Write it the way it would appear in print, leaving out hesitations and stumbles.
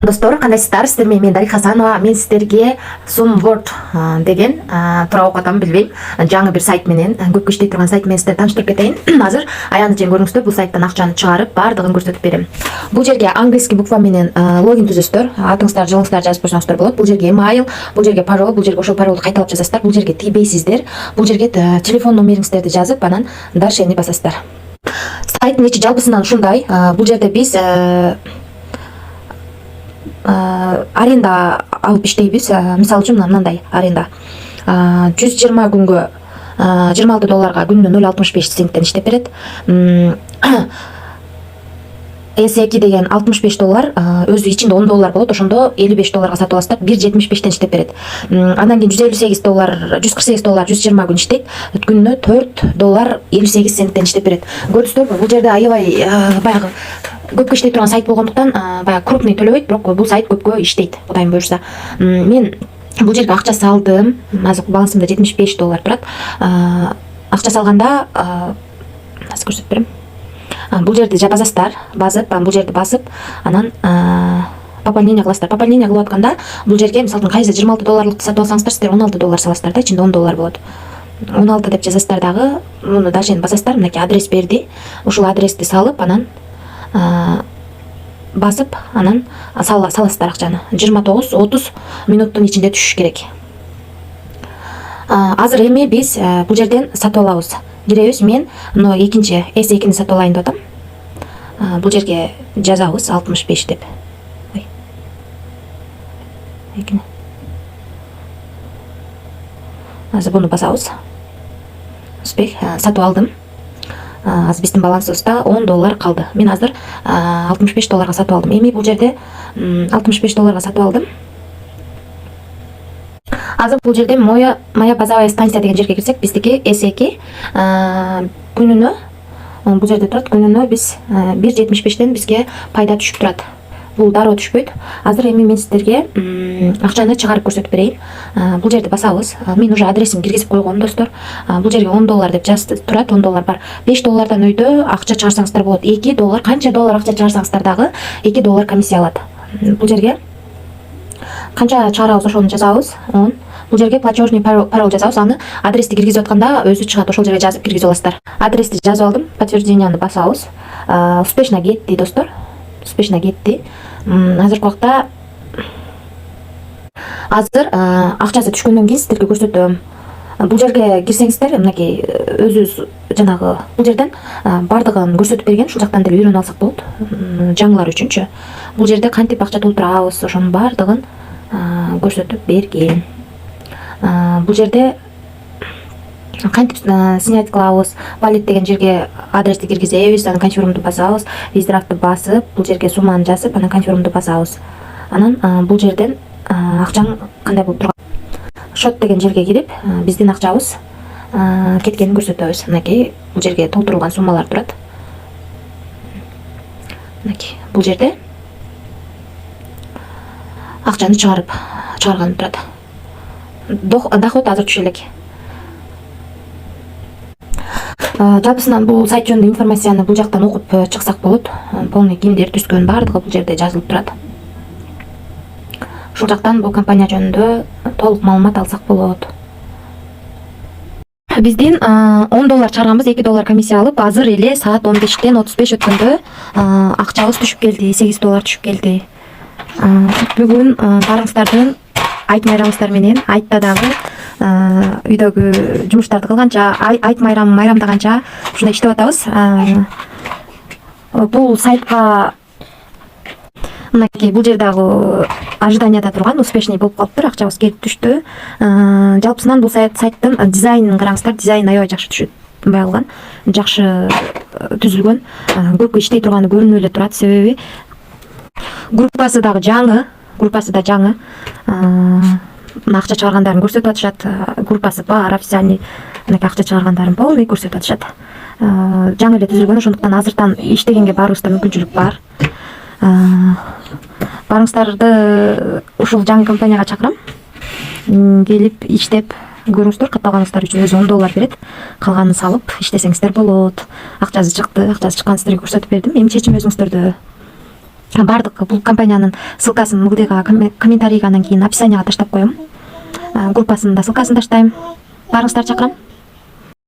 Достор, кандайсыздар? Сиздер менен мен Дарига Хасанова. Мен сиздерге Sumboard деген тууралуу атам билбейм. Жаңы бир сайт менен, көпкө иштей турган сайт менен сиздерди тааныштырып кетейин. Азыр аяны чейин көрүңүздөр. Бул сайттан акчаны чыгарып, бардыгын көрсөтүп берем. Бул жерге английский буква менен логин түзөсүздөр. Атыңыздар, жылыңыздар жазып койсоңуздар болот. Бул жерге email, бул жерге пароль, бул жерге ошол паролду кайталап жазасыздар. Бул жерге тийбейсиздер. Бул жерге телефон номериңиздерди жазып, анан дальшени басасыздар. Сайттын ичи жалпысынан ушундай. Бул жерде биз аренда алып иштейбиз. Мисалы үчүн мындай аренда 120 күнгө $26 күнүнө 0,65 центтен иштеп берет. S2 деген $65, өзү ичинде $10 болот. Ошондо $55 сатып аласыздар. 1,75тен иштеп берет. Андан кийин $148, $148 120 күн иштейт. Күнүнө $4.58 иштеп берет. Көрдүңүздөрбү? Бул жерде аябай баягы көпкө иштей турган сайт болгондуктан баягы крупный төлөбөйт, бирок бул сайт көпкө иштейт. Кудайым буюрса. Мен бул жерге акча салдым. Азыр балансымда $75 турат. Акча салганда азыр көрсөтүп берем. Бул жерди басасыздар, бул жерди басып, анан пополнение кыласыздар. Пополнение кылып атканда бул жерге мисалы үчүн кайсы $26 сатып алсаңыздар, сиздер $16 саласыздар да, ичинде $10 болот. 16 деп жазасыздар дагы, муну дальше басасыздар, мынакей адрес берди. Ушул адрести салып, анан басып, анан саласыздар акчаны. 29-30 мүнөттүн ичинде түшүш керек. Азыр эми биз бул жерден сатып алабыз. Киребиз. Мен мына экинчи S2-ни сатып алайын деп атам. Бул жерге жазабыз 65 деп. Ой. Экини. Азыр буну басабыз. Успех, сатып алдым. Азыр биздин балансыбызда $10 калды. Мен азыр $65 сатып алдым. Эми бул жерде $65 сатып алдым. Азыр бул жерде моя базовая станция деген жерге кирсек, биздики S2 күнүнө бул жерде турат. Күнүнө биз 1,75тен бизге пайда түшүп турат. Бул дароо түшпөйт. Азыр эми мен сиздерге акчаны чыгарып көрсөтүп берейин. Бул жерди басабыз. Мен уже адресин киргизип койгом, достор. Бул жерге $10 деп жазып турат. $10 бар. $5 өйдө акча чыгарсаңыздар болот. $2, канча доллар акча чыгарсаңыздар дагы $2 комиссия алат. Бул жерге канча чыгарабыз ошону жазабыз. Бул жерге платежный пароль жазабыз. Аны адрести киргизип атканда өзү чыгат. Ошол жерге жазып киргизип аласыздар. Адрести жазып алдым. Подтверждениени басабыз. Успешно кетти, достор. Успешно кетти. Азыркы убакта акчасы түшкөндөн кийин сиздерге көрсөтөм. Бул жерге кирсеңиздер, мынакей өзүбүз жанагы бул жерден бардыгын көрсөтүп берген. Ушул жактан деле үйрөнүп алсак болот. Жаңылар үчүнчү. Бул жерде кантип акча толтурабыз, ошонун бардыгын көрсөтүп берген. Бул жерде кантип снять кылабыз, валет деген жерге адрести киргизебиз, анан конфирмду басабыз, виздрафтты басып, бул жерге сумманы жазып, анан конфирмду басабыз. Анан бул жерден акчаң кандай болуп турган, шот деген жерге кирип, биздин акчабыз кеткенин көрсөтөбүз. Мынакей бул жерге толтурулган суммалар турат. Мынакей бул жерде акчаны чыгарган турат. Доход азыр түшө элек. Жалпысынан бул сайт жөнүндө информацияны бул жактан окуп чыксак болот. Полный кимдер түскөн бардыгы бул жерде жазылып турат. Ушул жактан бул компания жөнүндө толук маалымат алсак болот. Биздин $10 чыгарганбыз, $2 комиссия алып, азыр эле саат 15-тен 35 өткөндө акчабыз түшүп келди, $8 түшүп келди. Бүгүн барыңыздардын айт майрамыңыздар менен, айтта дагы үйдөгү жумуштарды кылганча, айт майрамдаганча ушундай иштеп атабыз. Бул сайтка мынакей бул жердагы ожиданияда турган успешный болуп калыптыр, акчабыз келип түштү. Жалпысынан бул сайттын дизайнын караңыздар, дизайн аябай жакшы түшүп калган, жакшы түзүлгөн, көпкө иштей турганы көрүнүп эле турат. Себеби группасы да жаңы. Акча чыгаргандарын көрсөтүп атышат. Группасы бар, официальный акча чыгаргандарын полный көрсөтүп атышат. Жаңы эле түзүлгөн, ошондуктан азыртан иштегенге баарыбызда мүмкүнчүлүк бар. Барыңыздарды ушул жаңы компанияга чакырам. Келип иштеп көрүңүздөр. Катталганыңыздар үчүн өзү $10 берет. Калганын салып иштесеңиздер болот. Акчасы чыкты. Акчасы чыкканын сиздерге көрсөтүп бердим. Эми чечим өзүңүздөрдө. бардык бул компаниянын ссылкасын ылдыйга комментарийга анан кийин описанияга таштап коем. Группасынын да ссылкасын таштайм. Баарыңыздарды чакырам.